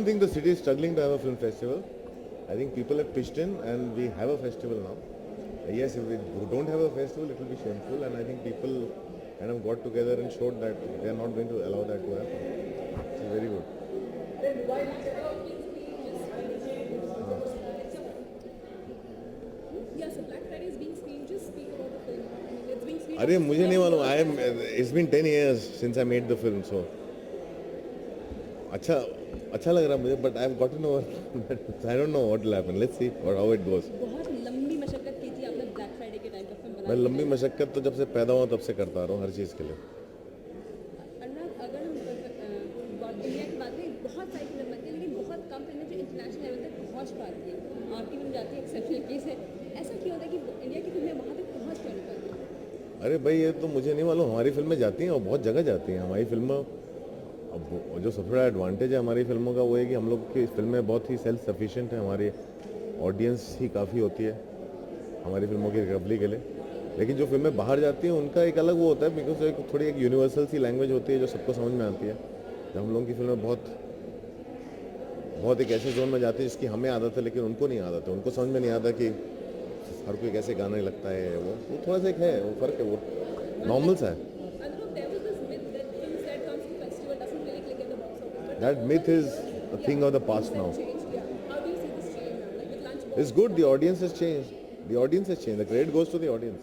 I think the city is struggling to have a film festival. I think people have pitched in and we have a festival now. Yes, if we don't have a festival, it will be shameful, and I think people kind of got together and showed that they are not going to allow that to happen. It's very good. Yes, Black Friday is being screened. Just speak about the film. I mean, it's being screened. अरे मुझे नहीं मालूम. It's been 10 years since I made the film, so अच्छा अच्छा लग रहा है मुझे, but I've gotten over. I don't know what will happen. Let's see how it goes. बहुत लंबी मशक्कत की थी आपने ब्लैक फ्राइडे के टाइम पर फिल्म मैं बनाने लंबी मशक्कत तो जब से पैदा हुआ तब से करता रहा हूँ हर चीज़ के लिए. अनुराग, अगर हम इंडिया की बात करें, बहुत सारी फिल्म बनती है लेकिन बहुत कम फिल्में जो इंटरनेशनल लेवल तक पहुंच पाती है. आपकी फिल्म जाती है एक्सेप्शनल केस है. ऐसा क्यों होता है कि इंडिया की फिल्में वहाँ तक पहुँच क्यों नहीं पाती? अरे भाई ये तो मुझे नहीं मालूम. हमारी फिल्में जाती हैं और बहुत जगह जाती हैं. हमारी फिल्म अब जो सबसे बड़ा एडवांटेज है हमारी फिल्मों का वो है कि हम लोग की फिल्में बहुत ही सेल्फ सफिशिएंट है. हमारी ऑडियंस ही काफ़ी होती है हमारी फिल्मों की रिकवरी के लिए. लेकिन जो फिल्में बाहर जाती हैं उनका एक अलग वो होता है, बिकॉज एक थोड़ी एक यूनिवर्सल सी लैंग्वेज होती है जो सबको समझ में आती है. जब हम लोगों की फिल्में बहुत बहुत एक ऐसे जोन में जाती है जिसकी हमें आदत है लेकिन उनको नहीं आदत है. उनको समझ में नहीं आता कि हर कोई कैसे गाने लगता है. वो थोड़ा सा एक है, वो फ़र्क है, वो नॉर्मल सा है. That myth is a thing of the past now. It's good. The audience has changed. The audience has changed. The credit goes to the audience.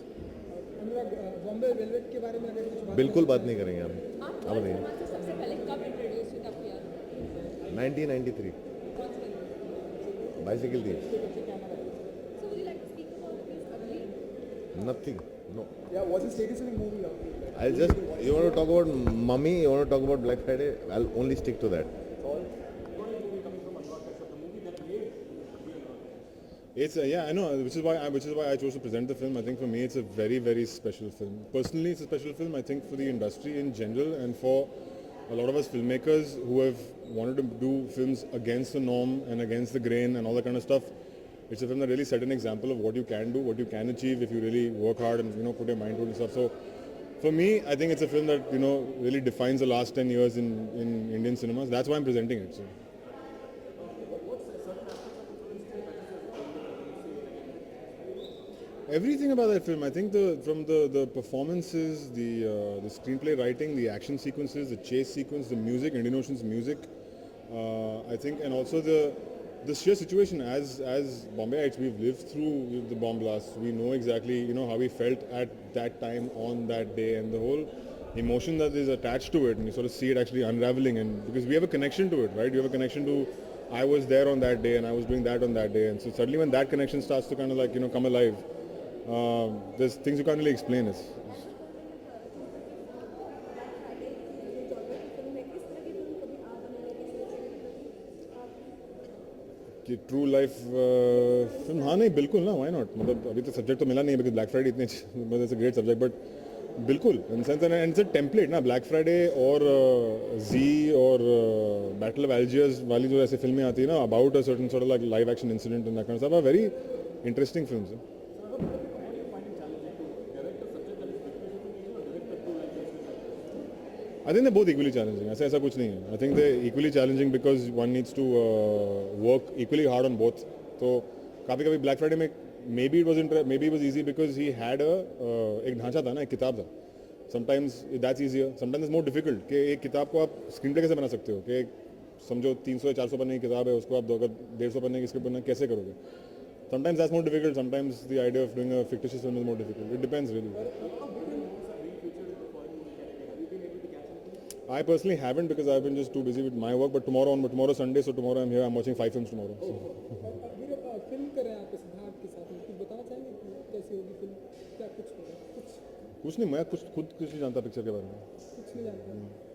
Anurag, Bombay velvet के बारे में अगर कुछ बात बिल्कुल बात नहीं करेंगे हम. आप अब नहीं. सबसे पहले कब इंट्रोड्यूस हुई आपको याद है? 1993 कौन सी फिल्म? बाइसिकल थी. So would you like to speak about this ugly? Nothing. No. या was it status in movie I'll just. You want to talk about Mummy? You want to talk about Black Friday? I'll only stick to that. It's yeah, I know, which is why I chose to present the film. I think for me it's a very, very special film. Personally, it's a special film. I think for the industry in general and for a lot of us filmmakers who have wanted to do films against the norm and against the grain and all that kind of stuff. It's a film that really set an example of what you can do, what you can achieve if you really work hard and put your mind to it and stuff. So for me, I think it's a film that really defines the last 10 years in Indian cinemas. That's why I'm presenting it. So. Everything about that film, I think from the performances, the screenplay writing, the action sequences, the chase sequence, the music, Indian Ocean's music, I think, and also the sheer situation as Bombayites, we've lived through the bomb blasts. We know exactly how we felt at that time on that day, and the whole emotion that is attached to it, and you sort of see it actually unraveling, and because we have a connection to it, right? We have a connection to I was there on that day and I was doing that on that day, and so suddenly when that connection starts to kind of like come alive. There's things you can't really explain. कि true life film हाँ नहीं बिल्कुल ना, why not. मतलब अभी तो subject तो मिला नहीं है बिकॉज ब्लैक फ्राइडे इतने मतलब it's a great subject, but बिल्कुल in sense and it's a template ना. ब्लैक फ्राइडे और जी और बैटल ऑफ एल्जियर्स वाली जो ऐसे फिल्में आती है ना about a certain sort of like live action incident and that kind of stuff are very interesting films. I think they're both equally challenging. ऐसा कुछ नहीं है. I think they're equally challenging because one needs to work equally hard on both. तो कभी Black Friday में maybe it was easy because he had एक ढांचा था ना, एक किताब था. Sometimes that's easier. Sometimes it's more difficult कि एक किताब को आप स्क्रीन प्ले कैसे बना सकते हो कि समझो 300 या 400 पन्ने की किताब है, उसको आप अगर 150 पन्ने की स्क्रिप्ट बनना कैसे करोगे. Sometimes that's more difficult. Sometimes the idea of doing a fictitious film is more difficult. It depends really. I personally haven't because I've been just too busy with my work. But tomorrow Sunday, so tomorrow I'm here. I'm watching 5 films tomorrow. So. Film कर रहे हैं आप सिद्धार्थ के साथ में, कुछ बताना चाहेंगे कैसी होगी फिल्म, क्या कुछ होगा? कुछ नहीं, मैं कुछ नहीं जानता पिक्चर के बारे में. कुछ नहीं जानता.